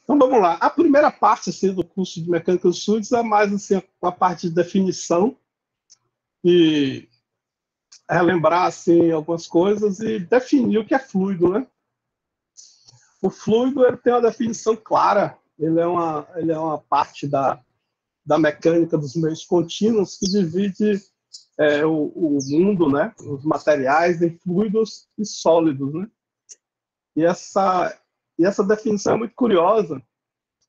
Então vamos lá. A primeira parte assim, do curso de mecânica dos fluidos é mais assim, a parte de definição e relembrar assim, algumas coisas e definir o que é fluido, né? O fluido ele tem uma definição clara, ele é uma parte da mecânica dos meios contínuos que divide o mundo, né? Os materiais em fluidos e sólidos, né? E essa definição é muito curiosa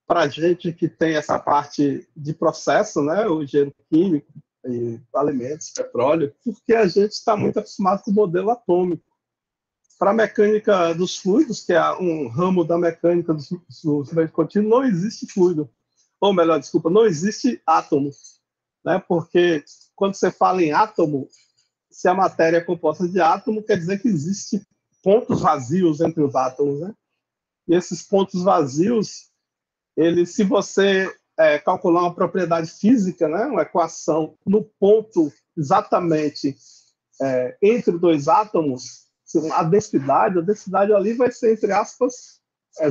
para a gente que tem essa parte de processo, né? O engenheiro químico, e alimentos, petróleo, porque a gente está muito acostumado com o modelo atômico. Para a mecânica dos fluidos, que é um ramo da mecânica dos meios contínuos, não existe fluido. Ou melhor, desculpa, não existe átomo. Né? Porque quando você fala em átomo, se a matéria é composta de átomo, quer dizer que existem pontos vazios entre os átomos. Né? E esses pontos vazios, se você calcular uma propriedade física, né? Uma equação no ponto exatamente entre dois átomos, a densidade ali vai ser, entre aspas,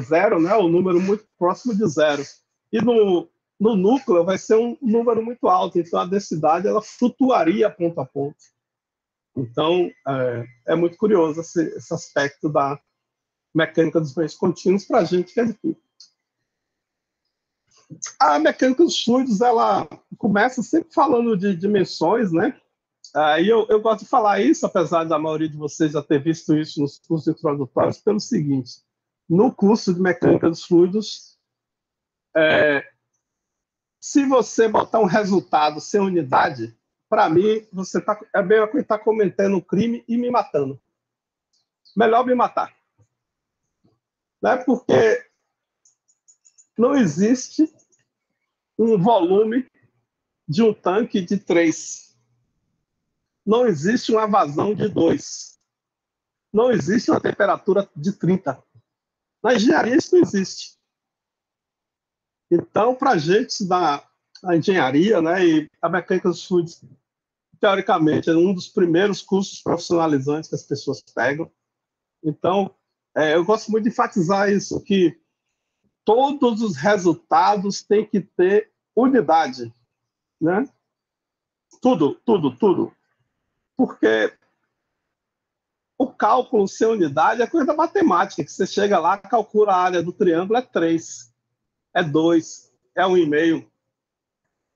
zero, né? Um número muito próximo de zero. E no núcleo vai ser um número muito alto, então a densidade ela flutuaria ponto a ponto. Então, é muito curioso esse aspecto da mecânica dos meios contínuos para a gente que é de química. A mecânica dos fluidos, ela começa sempre falando de dimensões, né? E eu gosto de falar isso, apesar da maioria de vocês já ter visto isso nos cursos introdutórios, pelo seguinte: no curso de mecânica dos fluidos, se você botar um resultado sem unidade, para mim, você é bem que está cometendo um crime e me matando. Melhor me matar. Né? Porque não existe um volume de um tanque de 3. Não existe uma vazão de 2. Não existe uma temperatura de 30. Na engenharia isso não existe. Então, para a gente estudar a engenharia, né, e a mecânica dos fluidos, teoricamente, é um dos primeiros cursos profissionalizantes que as pessoas pegam. Então, eu gosto muito de enfatizar isso, que todos os resultados têm que ter unidade. Né? Tudo, tudo, tudo. Porque o cálculo sem unidade é coisa da matemática, que você chega lá, calcula a área do triângulo, é 3, é 2, é 1,5.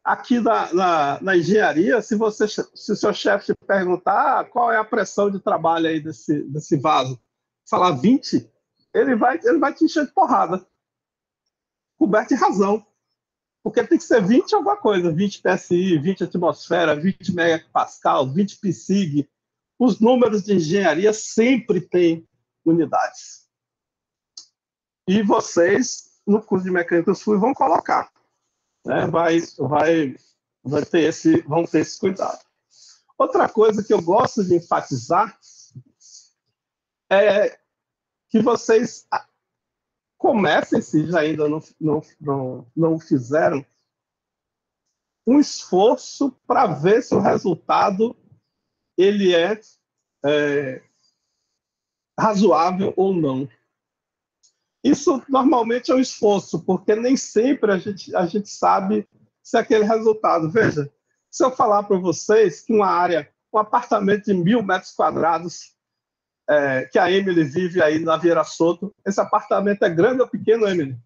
Aqui na engenharia, se o seu chefe te perguntar qual é a pressão de trabalho aí desse vaso, falar 20, ele vai te encher de porrada. Coberto de razão. Porque tem que ser 20 alguma coisa, 20 PSI, 20 atmosfera, 20 megapascal, 20 psig. Os números de engenharia sempre têm unidades. E vocês, no curso de mecânica dos fluidos, vão colocar. Né? Vão ter esse cuidado. Outra coisa que eu gosto de enfatizar é que vocês comecem, se já ainda não fizeram, um esforço para ver se o resultado ele é razoável ou não. Isso normalmente é um esforço, porque nem sempre a gente sabe se é aquele resultado. Veja, se eu falar para vocês que um apartamento de 1.000 metros quadrados, que a Emily vive aí na Vieira Soto, esse apartamento é grande ou pequeno, Emily?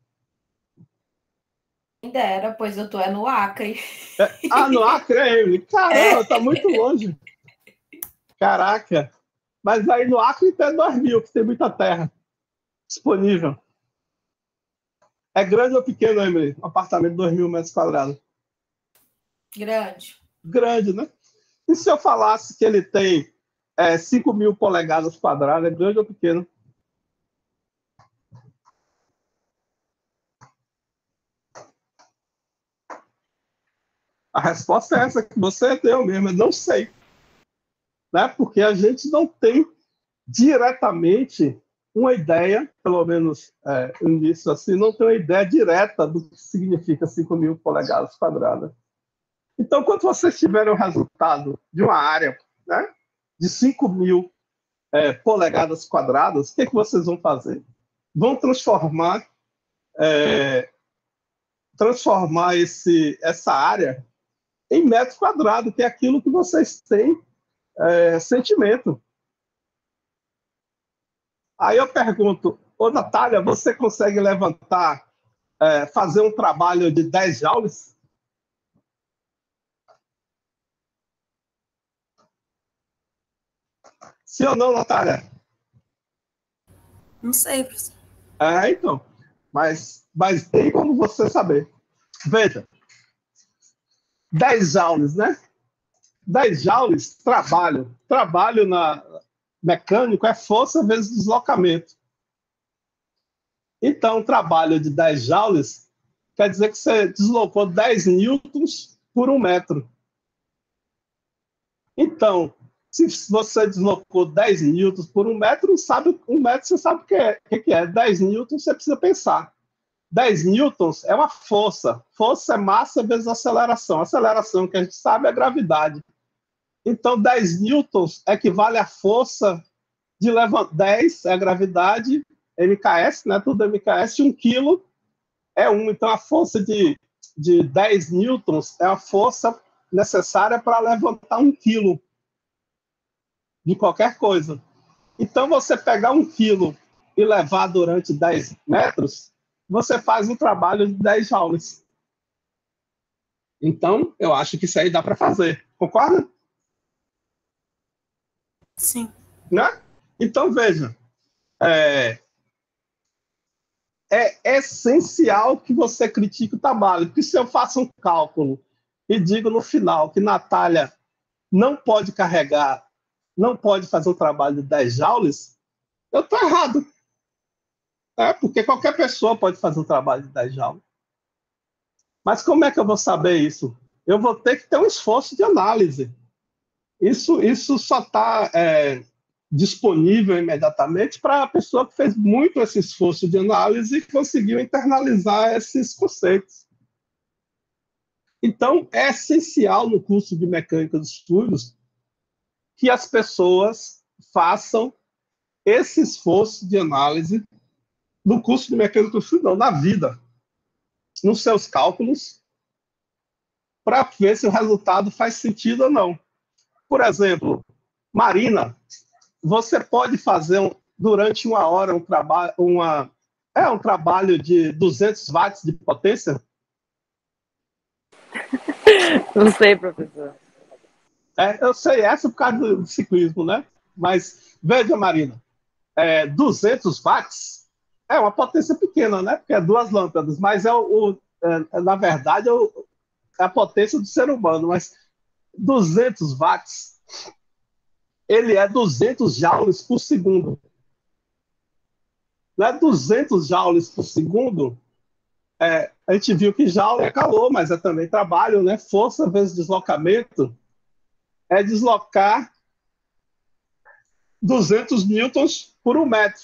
Quem dera, pois eu estou no Acre. No Acre, Emily? Caramba, tá muito longe. Caraca. Mas aí no Acre tem 2.000, que tem muita terra disponível. É grande ou pequeno, Emily? Um apartamento de 2.000 metros quadrados? Grande. Grande, né? E se eu falasse que ele tem 5.000 polegadas quadradas, é grande ou pequeno? A resposta é essa que você deu mesmo, eu não sei. Né? Porque a gente não tem diretamente uma ideia, pelo menos no início assim, não tem uma ideia direta do que significa 5.000 polegadas quadradas. Então, quando vocês tiverem o resultado de uma área, né, de 5.000 polegadas quadradas, o que vocês vão fazer? Vão transformar transformar essa área em metro quadrado, que é aquilo que vocês têm sentimento. Aí eu pergunto, ô Natália, você consegue levantar, fazer um trabalho de 10 joules? Sim ou não, Natália? Não sei, professor. Então. Mas tem como você saber. Veja, 10 joules, né? 10 joules, trabalho. Trabalho mecânico é força vezes deslocamento. Então, trabalho de 10 joules quer dizer que você deslocou 10 newtons por 1 metro. Então, se você deslocou 10 newtons por 1 metro, sabe, 1 metro você sabe o que é. 10 newtons você precisa pensar. 10 newtons é uma força. Força é massa vezes aceleração. Aceleração, que a gente sabe, é gravidade. Então, 10 newtons equivale à força de levantar. 10 é a gravidade, MKS, né? Tudo MKS, 1 quilo é 1. Então, a força de 10 newtons é a força necessária para levantar 1 quilo de qualquer coisa. Então, você pegar 1 quilo e levar durante 10 metros, você faz um trabalho de 10 joules. Então, eu acho que isso aí dá para fazer. Concorda? Sim. Né? Então, veja, é essencial que você critique o trabalho, porque se eu faço um cálculo e digo no final que Natália não pode carregar, não pode fazer um trabalho de 10 joules, eu estou errado. Porque qualquer pessoa pode fazer um trabalho de 10 joules. Mas como é que eu vou saber isso? Eu vou ter que ter um esforço de análise. Isso só está disponível imediatamente para a pessoa que fez muito esse esforço de análise e conseguiu internalizar esses conceitos. Então, é essencial no curso de mecânica dos fluidos que as pessoas façam esse esforço de análise no curso de mecânica dos fluidos, não, na vida, nos seus cálculos, para ver se o resultado faz sentido ou não. Por exemplo, Marina, você pode fazer durante 1 hora um trabalho de 200 watts de potência? Não sei, professor. Eu sei essa por causa do ciclismo, né? Mas veja, Marina, 200 watts é uma potência pequena, né? Porque é 2 lâmpadas, mas na verdade é a potência do ser humano. Mas 200 watts, ele é 200 joules por segundo. Não é 200 joules por segundo? A gente viu que joule é calor, mas é também trabalho, né? Força vezes deslocamento é deslocar 200 newtons por 1 metro.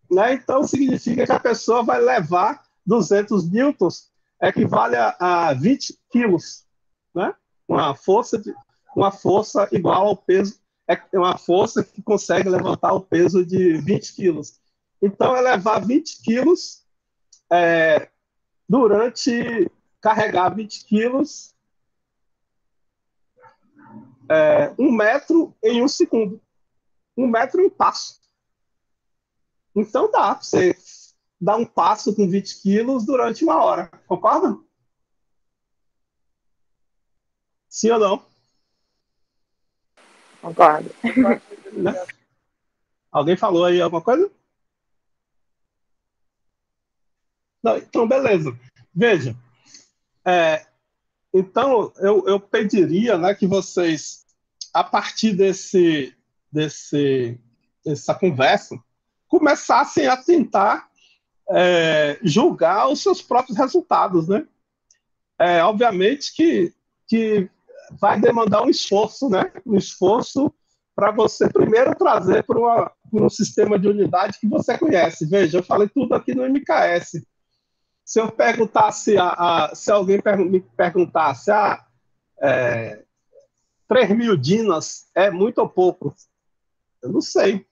Né? Então, significa que a pessoa vai levar 200 newtons, equivale a 20 quilos. Né? Uma força igual ao peso, é uma força que consegue levantar o peso de 20 quilos. Então, é levar 20 quilos carregar 20 quilos 1 metro em 1 segundo. 1 metro em um passo. Então dá para você dar um passo com 20 quilos durante 1 hora. Concorda? Sim ou não? Concordo. Né? Alguém falou aí alguma coisa? Não, então, beleza. Veja, então eu pediria, né, que vocês, a partir dessa conversa, começassem a tentar julgar os seus próprios resultados, né? Obviamente que vai demandar um esforço, né? Um esforço para você primeiro trazer para um sistema de unidade que você conhece. Veja, eu falei tudo aqui no MKS. Se eu perguntasse, se alguém me perguntasse, 3.000 dinas é muito ou pouco? Eu não sei,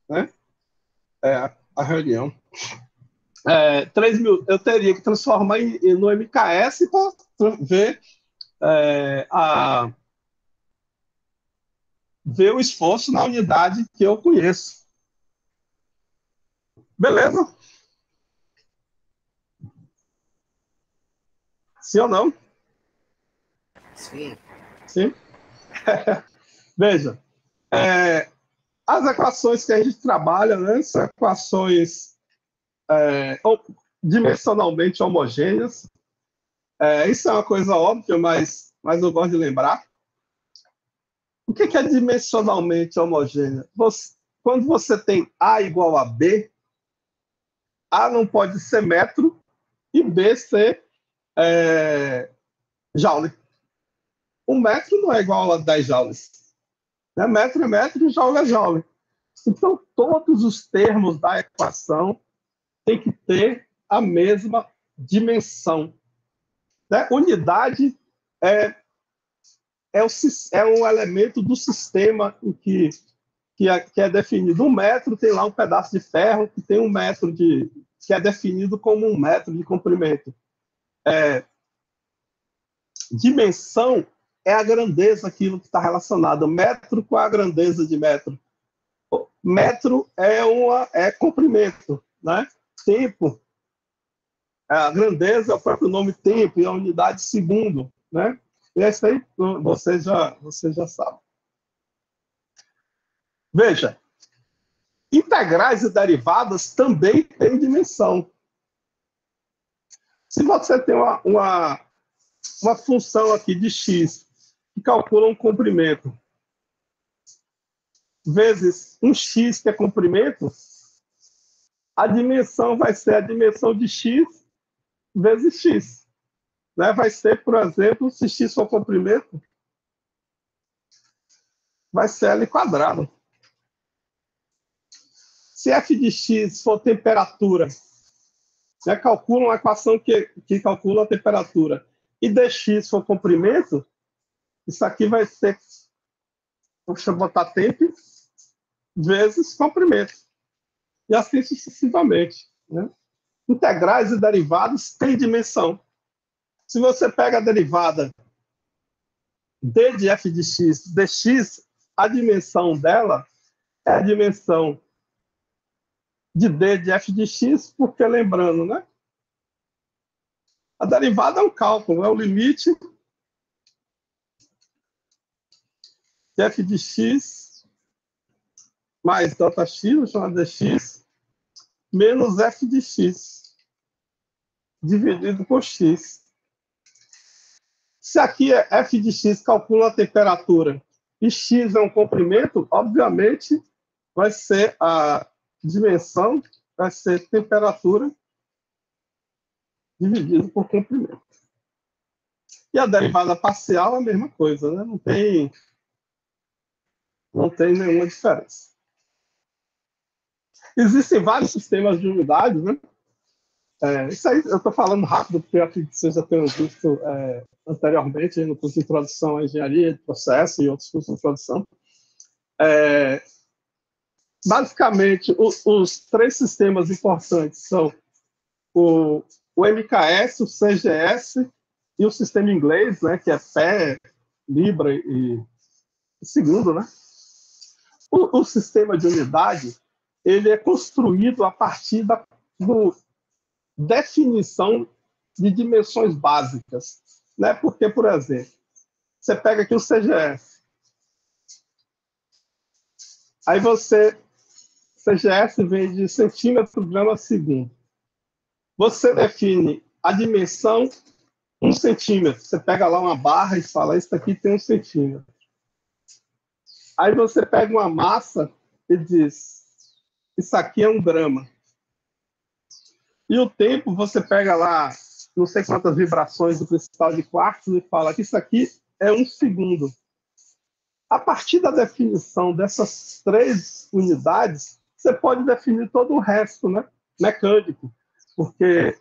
né? A reunião. 3 mil, eu teria que transformar no MKS para ver, é, a, ver o esforço na unidade que eu conheço. Beleza? Sim ou não? Sim. Sim. Veja, as equações que a gente trabalha, né, são equações dimensionalmente homogêneas. Isso é uma coisa óbvia, mas eu gosto de lembrar. O que é dimensionalmente homogênea? Quando você tem A igual a B, A não pode ser metro e B ser joule. Um metro não é igual a 10 joules. Metro é metro e joule é joule. Então, todos os termos da equação têm que ter a mesma dimensão. Unidade é um elemento do sistema em que é definido. Um metro tem lá um pedaço de ferro que tem 1 metro que é definido como 1 metro de comprimento. Dimensão é a grandeza, aquilo que está relacionado. Metro com a grandeza de metro. Metro é comprimento, né? Tempo, a grandeza é o próprio nome tempo e a unidade segundo, né? E esse aí você já sabe. Veja, integrais e derivadas também têm dimensão. Se você tem uma função aqui de x que calcula um comprimento vezes um x que é comprimento, a dimensão vai ser a dimensão de x vezes x. Né? Vai ser, por exemplo, se x for comprimento, vai ser L quadrado. Se f de x for temperatura, calcula uma equação que calcula a temperatura, e dx for comprimento, isso aqui vai ser, deixa eu botar tempo, vezes comprimento. E assim sucessivamente. Né? Integrais e derivados têm dimensão. Se você pega a derivada d de f de x, dx, a dimensão dela é a dimensão de d de f de x, porque, lembrando, né? A derivada é um cálculo, é o limite de f de x mais Δx, chamado dx, menos f de x, dividido por x. Se aqui é f de x calcula a temperatura e x é um comprimento, obviamente vai ser a dimensão, vai ser temperatura dividido por comprimento. E a derivada parcial é a mesma coisa, né? Não tem nenhuma diferença. Existem vários sistemas de unidades, né? Isso aí eu estou falando rápido, porque eu acredito que vocês já tenham visto anteriormente no curso de introdução à engenharia de processo e outros cursos de introdução. Basicamente, os 3 sistemas importantes são o MKS, o CGS e o sistema inglês, né, que é Pé, Libra e segundo, né? O sistema de unidade ele é construído a partir da definição de dimensões básicas, né? Porque, por exemplo, você pega aqui o CGS, aí CGS vem de centímetro, grama, segundo. Você define a dimensão 1 centímetro. Você pega lá uma barra e fala, isso aqui tem 1 centímetro. Aí você pega uma massa e diz, isso aqui é 1 grama. E o tempo, você pega lá, não sei quantas vibrações do cristal de quartzo e fala que isso aqui é 1 segundo. A partir da definição dessas 3 unidades, você pode definir todo o resto, né? Mecânico. Porque,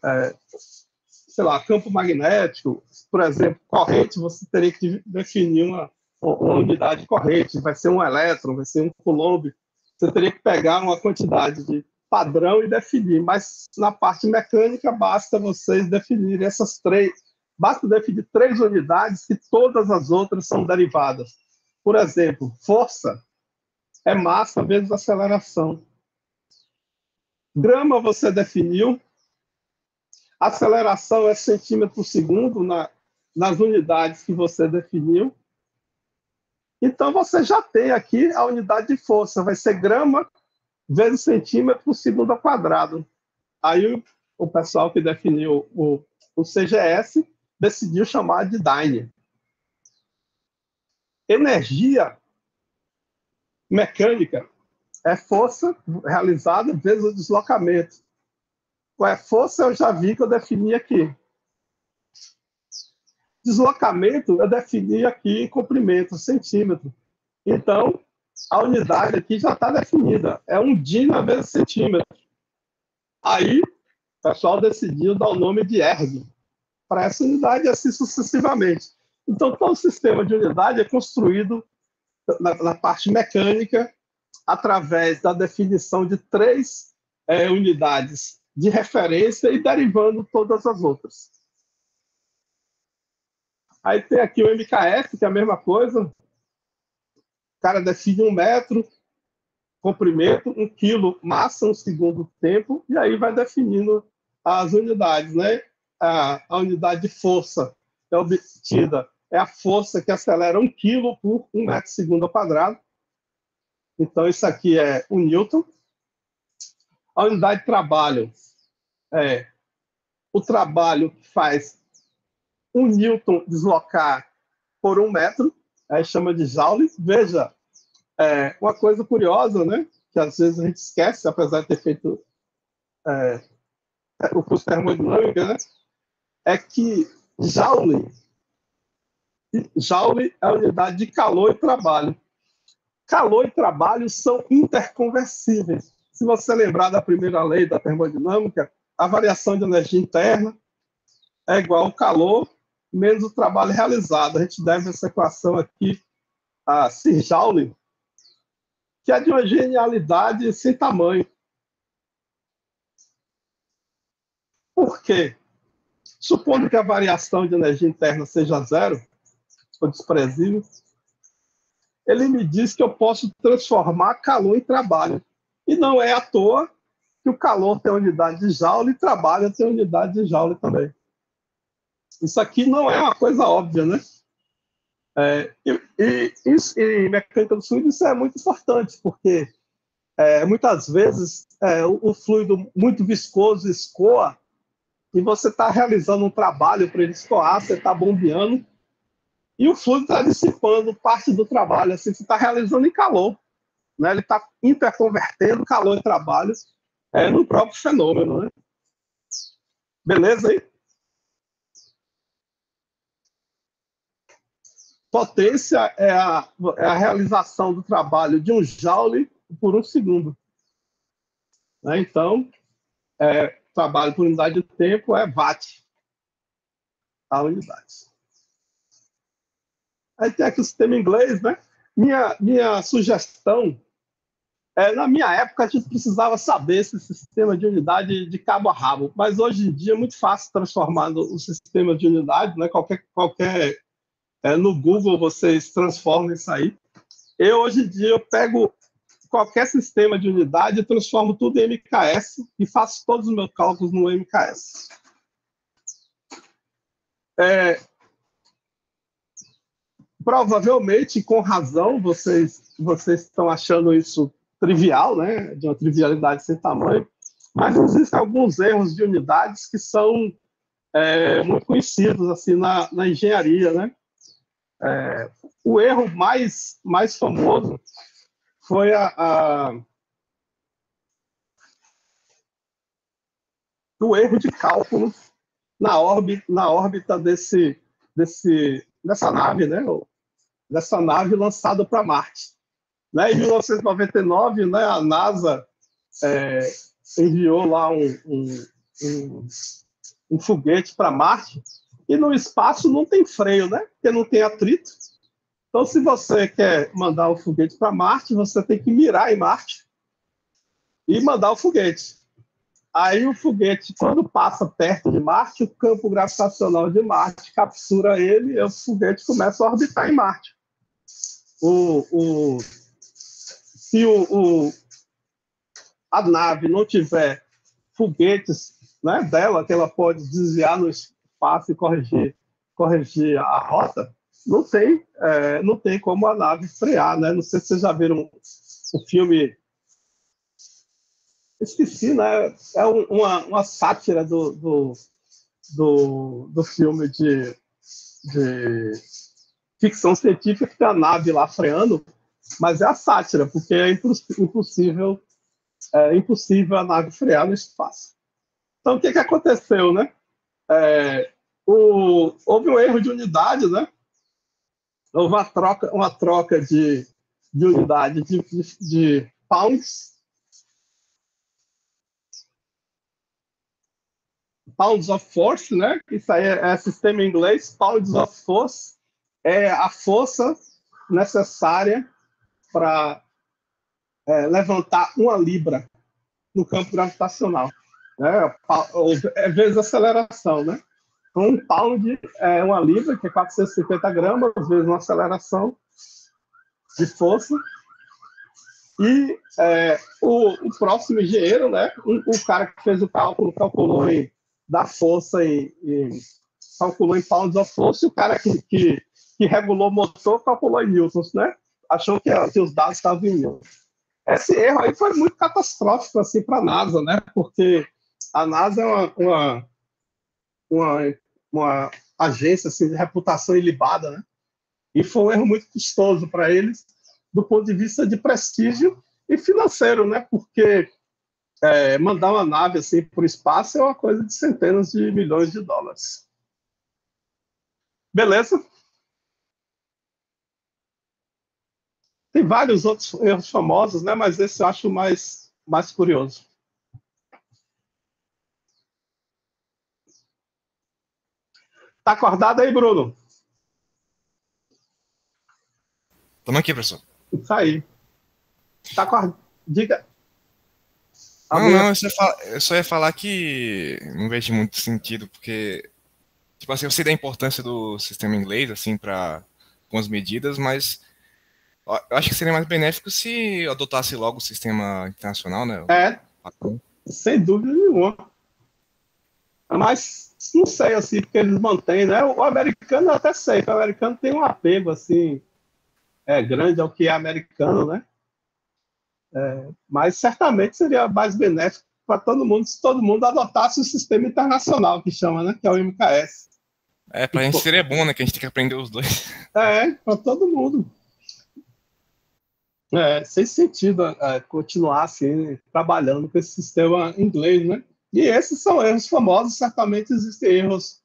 sei lá, campo magnético, por exemplo, corrente, você teria que definir uma unidade de corrente, vai ser um elétron, vai ser um coulomb, você teria que pegar uma quantidade padrão e definir, mas na parte mecânica basta vocês definirem essas três, basta definir três unidades que todas as outras são derivadas. Por exemplo, força é massa vezes aceleração. Grama você definiu, aceleração é centímetro por segundo nas unidades que você definiu. Então você já tem aqui a unidade de força, vai ser grama vezes centímetro por segundo ao quadrado. Aí o pessoal que definiu o CGS decidiu chamar de Dyne. Energia mecânica é força realizada vezes o deslocamento. Qual é força? Eu já vi que eu defini aqui. Deslocamento eu defini aqui em comprimento, centímetro. Então, a unidade aqui já está definida. É 1 dina vezes centímetro. Aí, o pessoal decidiu dar o nome de erg para essa unidade e assim sucessivamente. Então, todo o sistema de unidade é construído na parte mecânica através da definição de três unidades de referência e derivando todas as outras. Aí tem aqui o MKF, que é a mesma coisa. O cara define 1 metro, comprimento, 1 quilo, massa, 1 segundo tempo, e aí vai definindo as unidades, né? A unidade de força é obtida, é a força que acelera 1 quilo por 1 metro segundo ao quadrado. Então, isso aqui é o Newton. A unidade de trabalho é o trabalho que faz 1 Newton deslocar por 1 metro, aí chama de Joule. Veja, uma coisa curiosa, né, que às vezes a gente esquece, apesar de ter feito o curso de termodinâmica, né, é que Joule é a unidade de calor e trabalho. Calor e trabalho são interconversíveis. Se você lembrar da primeira lei da termodinâmica, a variação de energia interna é igual ao calor menos o trabalho realizado. A gente deve essa equação aqui a Sir Joule, que é de uma genialidade sem tamanho. Por quê? Supondo que a variação de energia interna seja zero, ou desprezível, ele me diz que eu posso transformar calor em trabalho. E não é à toa que o calor tem unidade de Joule e o trabalho tem unidade de Joule também. Isso aqui não é uma coisa óbvia, né? Em mecânica do fluido isso é muito importante, porque muitas vezes o fluido muito viscoso escoa e você está realizando um trabalho para ele escoar, você está bombeando, e o fluido está dissipando parte do trabalho, assim, você está realizando em calor. Né? Ele está interconvertendo calor em trabalho no próprio fenômeno. Né? Beleza aí? Potência é a realização do trabalho de 1 joule por 1 segundo. Né? Então, trabalho por unidade de tempo é watt a unidade. Aí tem aqui o sistema inglês, né? Minha sugestão na minha época a gente precisava saber esse sistema de unidade de cabo a rabo, mas hoje em dia é muito fácil transformar o sistema de unidade, né? No Google vocês transformam isso aí. Hoje em dia eu pego qualquer sistema de unidade e transformo tudo em MKS e faço todos os meus cálculos no MKS. Provavelmente, com razão, vocês estão achando isso trivial, né? De uma trivialidade sem tamanho, mas existem alguns erros de unidades que são muito conhecidos assim, na engenharia, né? O erro mais famoso foi o erro de cálculo na órbita dessa nave, né? Dessa nave lançada para Marte. Né? Em 1999, né, a NASA enviou lá um foguete para Marte, e no espaço não tem freio, né? Porque não tem atrito. Então, se você quer mandar um foguete para Marte, você tem que mirar em Marte e mandar o foguete. Aí o foguete, quando passa perto de Marte, o campo gravitacional de Marte captura ele e o foguete começa a orbitar em Marte. Se a nave não tiver foguetes, né, dela, que ela pode desviar no espaço e corrigir a rota, não tem como a nave frear, né? Não sei se vocês já viram o filme, esqueci, né? É uma sátira do filme de ficção científica, que tem a nave lá freando, mas é a sátira, porque é impossível a nave frear no espaço. Então, o que aconteceu, né? Houve um erro de unidade, né? Houve uma troca de unidade de pounds of force, né? Isso aí é sistema em inglês. Pounds of force é a força necessária para levantar 1 libra no campo gravitacional, né? Vezes a aceleração, né? Então, 1 pound é 1 libra, que é 450 gramas, vezes uma aceleração de força. E o próximo engenheiro, né? O cara que fez o cálculo, calculou da força calculou em pounds of force, e o cara que regulou o motor calculou em newtons, né? Achou que os dados estavam em newtons. Esse erro aí foi muito catastrófico assim, para a NASA, né? Porque a NASA é uma agência assim, de reputação ilibada, né? E foi um erro muito custoso para eles, do ponto de vista de prestígio e financeiro, né? Porque mandar uma nave assim para o espaço é uma coisa de centenas de milhões de dólares. Beleza? Tem vários outros erros famosos, né? Mas esse eu acho mais curioso. Tá acordado aí, Bruno? Estamos aqui, professor. Isso aí. Tá acordado? Diga. Não, eu só ia falar que não vejo muito sentido, porque, tipo assim, eu sei da importância do sistema inglês, assim, com as medidas, mas eu acho que seria mais benéfico se adotasse logo o sistema internacional, né? Sem dúvida nenhuma. Mas não sei, assim, porque eles mantêm, né? O americano eu até sei, que o americano tem um apego, assim, grande ao que é americano, né? Mas certamente seria mais benéfico para todo mundo se todo mundo adotasse o sistema internacional, que chama, né? Que é o MKS. Pra gente seria bom, né? Que a gente tem que aprender os dois. Para todo mundo. Sem sentido continuar assim, trabalhando com esse sistema inglês, né? E esses são erros famosos, certamente existem erros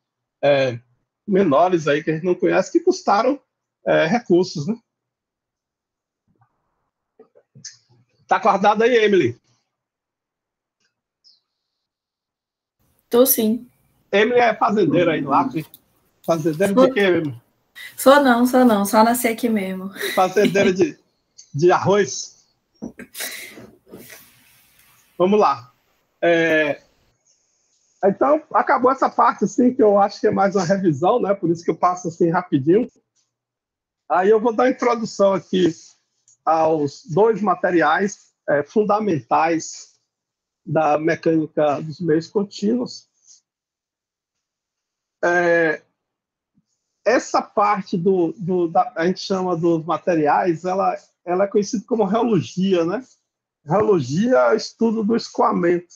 menores aí que a gente não conhece, que custaram recursos, né? Tá acordado aí, Emily? Tô sim. Emily é fazendeira aí no Acre. Fazendeira de quê, Emily? Sou não. Só nasci aqui mesmo. Fazendeira de arroz. Vamos lá. Então, acabou essa parte, assim, que eu acho que é mais uma revisão, né? Por isso que eu passo assim rapidinho. Aí eu vou dar a introdução aqui aos 2 materiais fundamentais da mecânica dos meios contínuos. Essa parte a gente chama dos materiais, ela é conhecida como reologia, né? Reologia é o estudo do escoamento.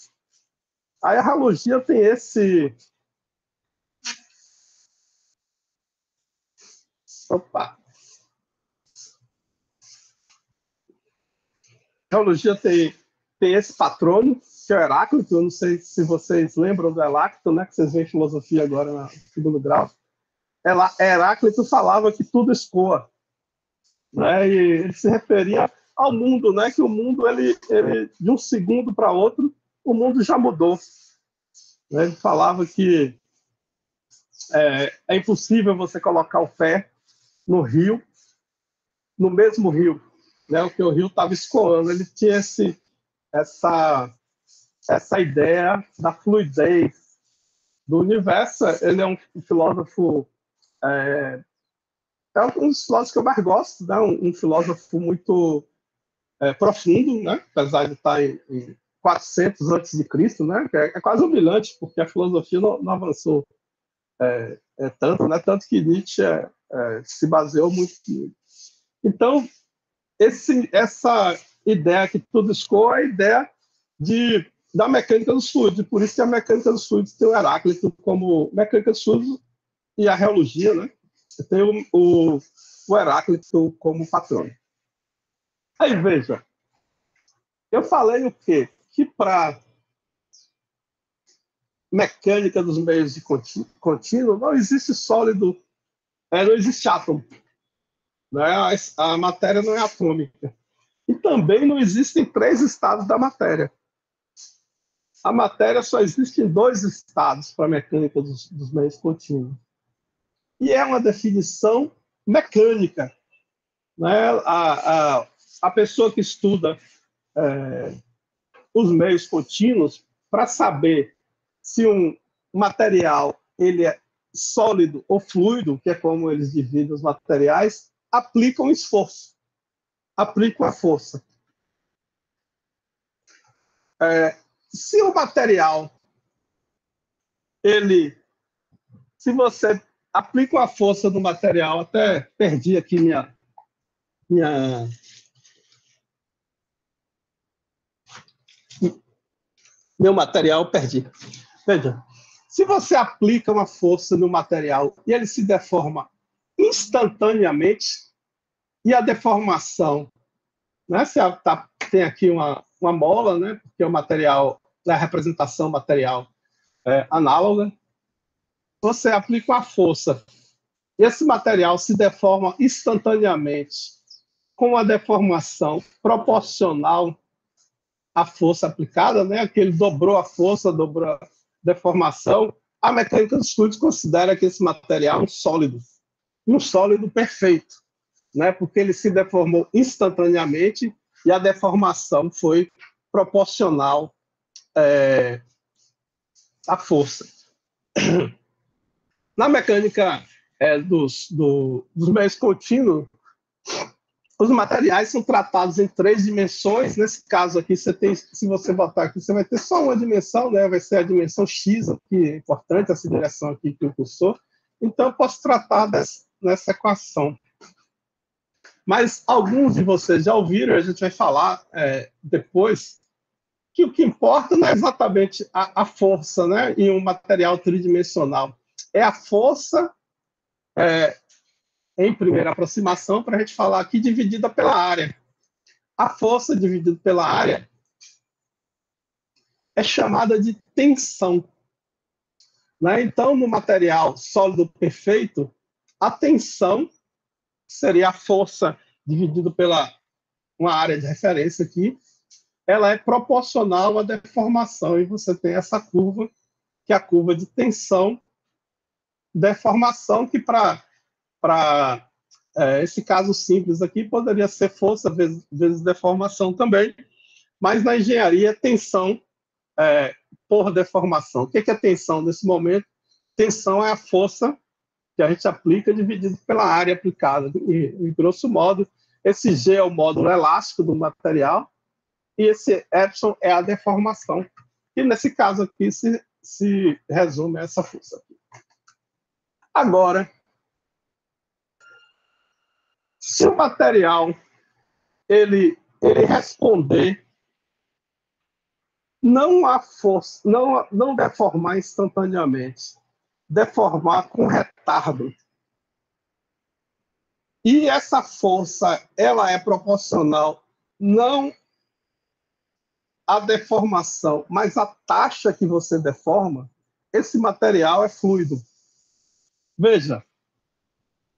Aí a reologia tem esse... Opa! A reologia tem esse patrono, que é o Heráclito. Eu não sei se vocês lembram do Heráclito, né? Que vocês veem filosofia agora no 2º grau. Heráclito falava que tudo escoa, né? E ele se referia ao mundo, né? Que o mundo, ele de um segundo para outro, o mundo já mudou. Ele falava que é impossível você colocar o pé no mesmo rio, né? Porque o rio estava escoando. Ele tinha essa ideia da fluidez do universo. Ele é um filósofo, é um dos filósofos que eu mais gosto, né? Um filósofo muito profundo, né? Apesar de estar em 400 antes de Cristo, né? Que é quase humilhante, porque a filosofia não avançou tanto, né? Tanto que Nietzsche se baseou muito nisso. Então, essa ideia que tudo escoa é a ideia da mecânica dos fluidos. Por isso que a mecânica dos fluidos tem o Heráclito como mecânica dos fluidos, e a reologia, né? Tem o Heráclito como patrão. Aí, veja, eu falei o quê? Que para mecânica dos meios de contínuo não existe sólido, não existe átomo. Né? A matéria não é atômica. E também não existem 3 estados da matéria. A matéria só existe em 2 estados para a mecânica dos meios contínuos. E é uma definição mecânica. Né? A pessoa que estuda os meios contínuos, para saber se um material ele é sólido ou fluido, que é como eles dividem os materiais, aplicam esforço, aplicam a força. Se o material, se você aplica uma força no material, até perdi aqui meu material, perdi. Veja, se você aplica uma força no material e ele se deforma instantaneamente, e a deformação, né? Tem aqui uma mola, né? Porque o material, a representação material análoga, você aplica uma força, e esse material se deforma instantaneamente com a deformação proporcional à força aplicada, né? Que ele dobrou a força, dobrou a deformação. A mecânica dos fluidos considera que esse material é um sólido perfeito, né? Porque ele se deformou instantaneamente e a deformação foi proporcional à força. Na mecânica dos meios contínuos, os materiais são tratados em 3 dimensões. Nesse caso aqui, se você botar aqui, você vai ter só uma dimensão, né? Vai ser a dimensão X, que é importante, essa direção aqui que eu cursou. Então, eu posso tratar nessa equação. Mas alguns de vocês já ouviram, a gente vai falar depois, que o que importa não é exatamente a força, né, em um material tridimensional. É a força em primeira aproximação, para a gente falar aqui, dividida pela área. A força dividida pela área é chamada de tensão. Né? Então, no material sólido perfeito, a tensão seria a força dividida pela uma área de referência aqui, ela é proporcional à deformação, e você tem essa curva, que é a curva de tensão, deformação, que para esse caso simples aqui poderia ser força vezes deformação também, mas na engenharia é tensão por deformação. O que é tensão nesse momento? Tensão é a força que a gente aplica dividido pela área aplicada. E grosso modo, esse G é o módulo elástico do material e esse epsilon é a deformação. E nesse caso aqui se resume a essa força aqui. Agora, se o material ele responder, não há força, não deformar instantaneamente, deformar com retardo. E essa força, ela é proporcional não à deformação, mas à taxa que você deforma. Esse material é fluido. Veja,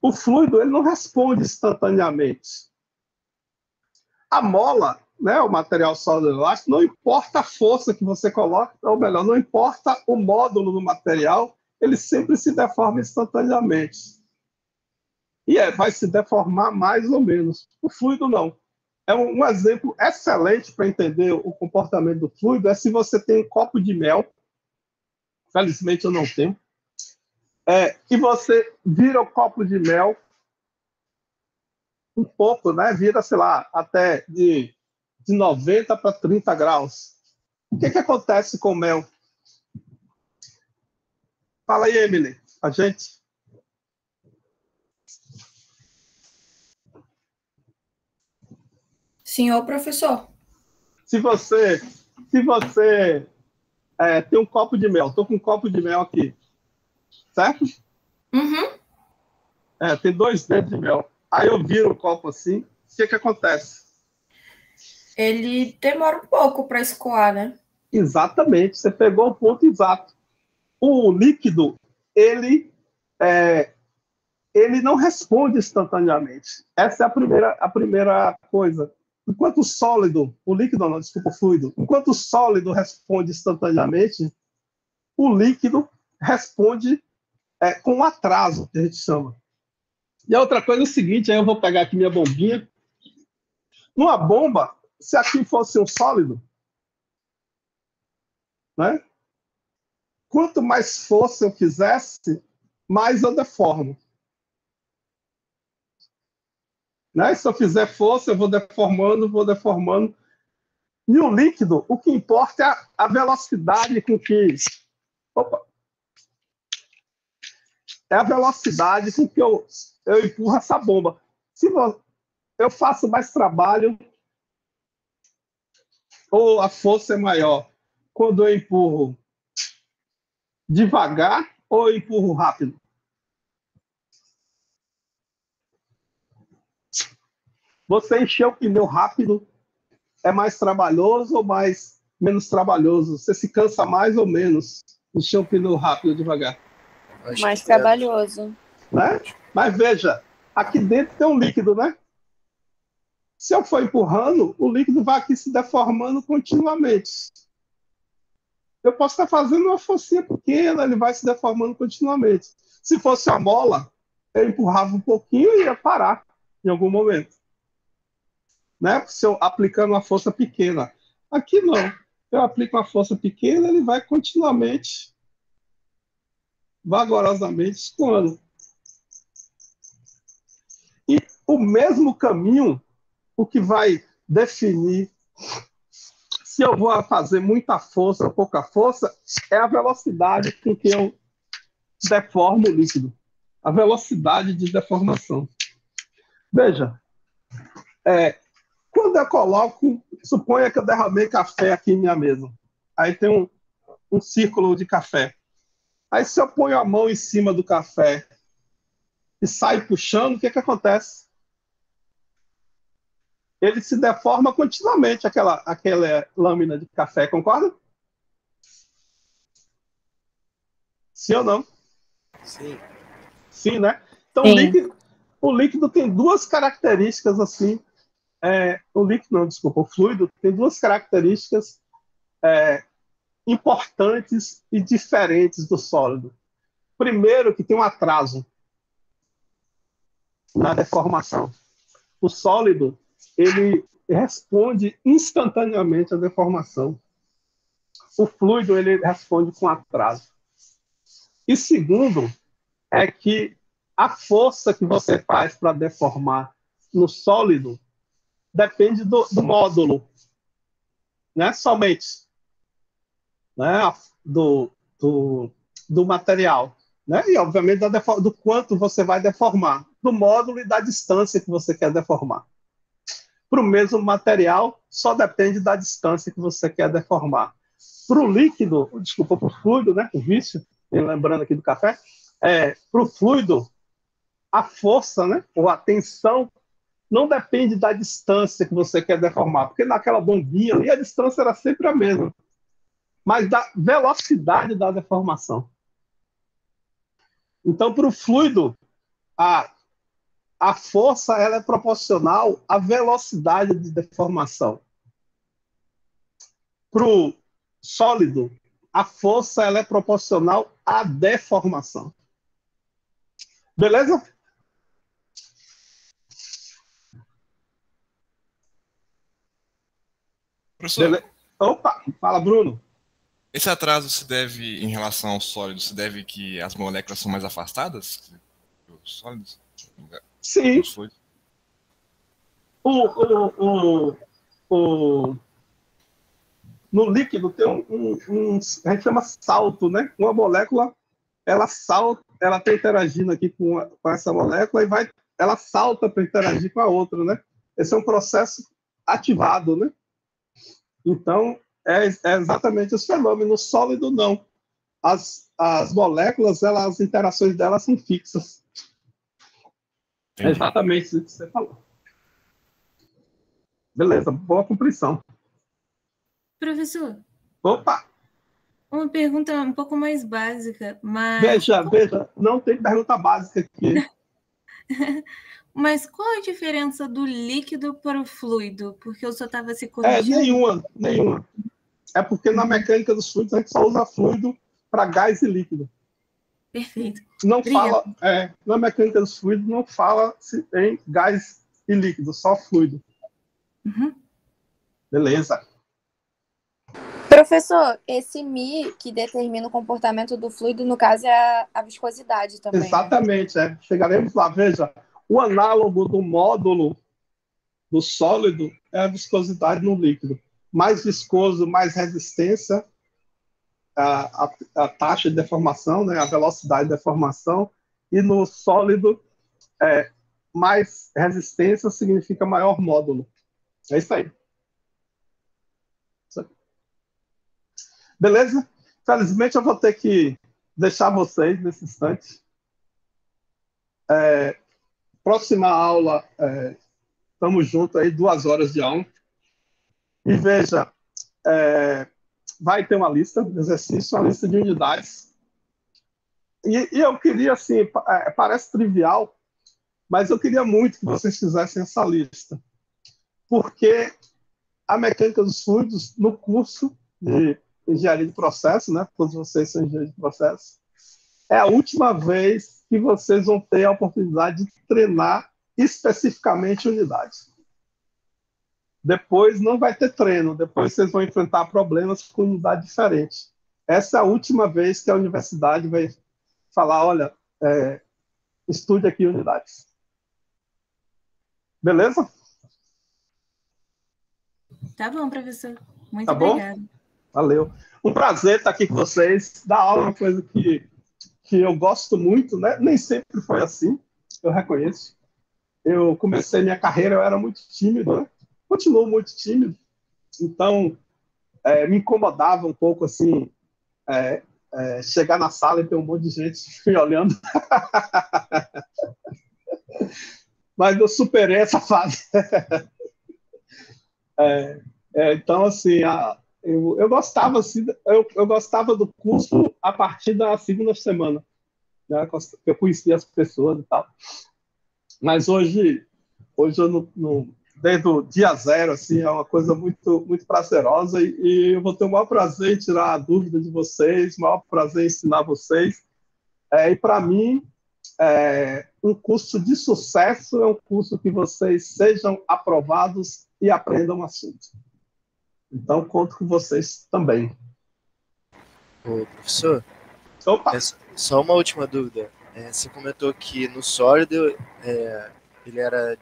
o fluido ele não responde instantaneamente. A mola, né, o material sólido elástico, não importa a força que você coloca, ou melhor, não importa o módulo do material, ele sempre se deforma instantaneamente. E vai se deformar mais ou menos. O fluido não. É um exemplo excelente para entender o comportamento do fluido, é se você tem um copo de mel, felizmente eu não tenho, e você vira o copo de mel um pouco, né? Vira, sei lá, até de 90 para 30 graus. O que acontece com o mel? Fala aí, Emily, a gente. Senhor professor. Se você tem um copo de mel, estou com um copo de mel aqui, certo? Uhum. Tem 2 dedos de mel. Aí eu viro o copo assim, o que acontece? Ele demora um pouco para escoar, né? Exatamente, você pegou o ponto exato. O líquido, ele não responde instantaneamente. Essa é a primeira coisa. Enquanto o sólido, o líquido não, desculpa, o fluido, enquanto o sólido responde instantaneamente, o líquido responde com atraso, que a gente chama. E a outra coisa é o seguinte, aí eu vou pegar aqui minha bombinha. Numa bomba, se aqui fosse um sólido, né? Quanto mais força eu fizesse, mais eu deformo. Né? Se eu fizer força, eu vou deformando. E o líquido, o que importa é a velocidade com que... É a velocidade com que eu empurro essa bomba. Se eu faço mais trabalho, ou a força é maior, quando eu empurro devagar ou eu empurro rápido? Você encher o pneu rápido é mais trabalhoso ou menos trabalhoso? Você se cansa mais ou menos encher o pneu rápido ou devagar? Mais trabalhoso. Né? Mas veja, aqui dentro tem um líquido, né? Se eu for empurrando, o líquido vai aqui se deformando continuamente. Eu posso estar fazendo uma forcinha pequena, ele vai se deformando continuamente. Se fosse a mola, eu empurrava um pouquinho e ia parar em algum momento. Né? Se eu aplicando uma força pequena. Aqui não. Eu aplico uma força pequena, ele vai continuamente, vagarosamente, escoando. E o mesmo caminho, o que vai definir se eu vou fazer muita força ou pouca força, é a velocidade com que eu deformo o líquido. A velocidade de deformação. Veja, quando eu coloco, suponha que eu derramei café aqui em minha mesa. Aí tem um círculo de café. Aí se eu ponho a mão em cima do café e saio puxando, o que acontece? Ele se deforma continuamente, aquela lâmina de café, concorda? Sim ou não? Sim. Sim, né? Então, o líquido tem 2 características assim. O líquido, não, desculpa, o fluido tem 2 características importantes e diferentes do sólido. Primeiro, que tem um atraso na deformação. O sólido, ele responde instantaneamente à deformação. O fluido, ele responde com atraso. E segundo, é que a força que você faz para deformar no sólido depende do módulo, né? Somente, né? Do material, né? E obviamente do quanto você vai deformar, do módulo e da distância que você quer deformar. Para o mesmo material, só depende da distância que você quer deformar. Para o líquido, desculpa, para o fluido, né? O vício, lembrando aqui do café, para o fluido, a força, né? Ou a tensão não depende da distância que você quer deformar, porque naquela bombinha ali a distância era sempre a mesma, mas da velocidade da deformação. Então, para o fluido, a força ela é proporcional à velocidade de deformação. Para o sólido, a força ela é proporcional à deformação. Beleza? Professor, Opa, fala, Bruno. esse atraso se deve, em relação ao sólido, se deve que as moléculas são mais afastadas dos sólidos? Sim, Dos fluidos? o, no líquido tem a gente chama salto, né? Uma molécula, ela salta, ela está interagindo aqui com essa molécula e ela salta para interagir com a outra, né? Esse é um processo ativado, né? Então, é exatamente esse fenômeno. No sólido, não. As moléculas, as interações delas são fixas. É exatamente isso que você falou. Beleza, boa compreensão. Professor, Opa! uma pergunta um pouco mais básica, mas... Veja, não tem pergunta básica aqui. Mas qual a diferença do líquido para o fluido? Porque eu só estava se corrigindo. Nenhuma. É porque na mecânica dos fluidos a gente só usa fluido para gás e líquido. Perfeito. Não fala, na mecânica dos fluidos não fala se tem gás e líquido, só fluido. Uhum. Beleza. Professor, esse μ que determina o comportamento do fluido, no caso, é a viscosidade também. Exatamente, chegaremos lá. Veja, o análogo do módulo do sólido é a viscosidade no líquido. Mais viscoso, mais resistência, a taxa de deformação, né, a velocidade de deformação, e no sólido, mais resistência significa maior módulo. É isso aí. Beleza? Felizmente eu vou ter que deixar vocês nesse instante. Próxima aula, estamos juntos aí, 2 horas de aula. E veja, vai ter uma lista de exercícios, uma lista de unidades. E eu queria, assim, parece trivial, mas eu queria muito que vocês fizessem essa lista. Porque a mecânica dos fluidos, no curso de engenharia de processo, né? Todos vocês são engenheiros de processo. É a última vez que vocês vão ter a oportunidade de treinar especificamente unidades. Depois não vai ter treino, depois vocês vão enfrentar problemas com unidade diferente. Essa é a última vez que a universidade vai falar, olha, estude aqui unidades. Beleza? Tá bom, professor. Muito Tá bom? obrigada. Valeu. Um prazer estar aqui com vocês. Dar aula é uma coisa que eu gosto muito, né? Nem sempre foi assim, eu reconheço. Eu comecei minha carreira, eu era muito tímido, né? Continuo muito tímido. Então, me incomodava um pouco, assim, chegar na sala e ter um monte de gente me olhando. Mas eu superei essa fase. Então, assim, eu gostava, assim, eu gostava do curso a partir da segunda semana, né? Eu conhecia as pessoas e tal. Mas hoje eu não, desde o dia zero, assim, é uma coisa muito, muito prazerosa e eu vou ter o maior prazer em tirar a dúvida de vocês, o maior prazer em ensinar vocês. E para mim, um curso de sucesso é um curso que vocês sejam aprovados e aprendam o assunto. Então, conto com vocês também. Ô, professor, Opa! Só uma última dúvida. Você comentou que no sólido ele era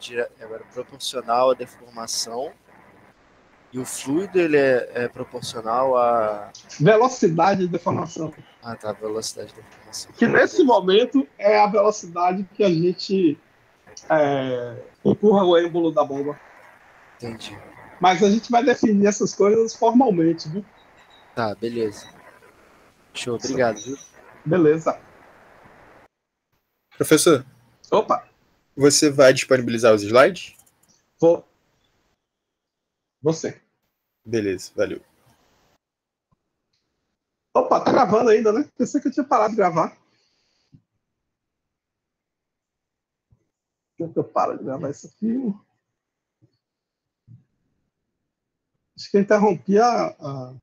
proporcional à deformação e o fluido ele é proporcional à... Velocidade de deformação. Ah, tá, velocidade de deformação. Que nesse momento é a velocidade que a gente empurra o êmbolo da bomba. Entendi. Mas a gente vai definir essas coisas formalmente, viu? Tá, beleza. Show, obrigado, viu? Beleza. Professor, Opa, você vai disponibilizar os slides? vou. Você. Beleza, valeu. Opa, tá gravando ainda, né? Pensei que eu tinha parado de gravar. Deixa eu parar de gravar isso aqui. Acho que eu interrompi a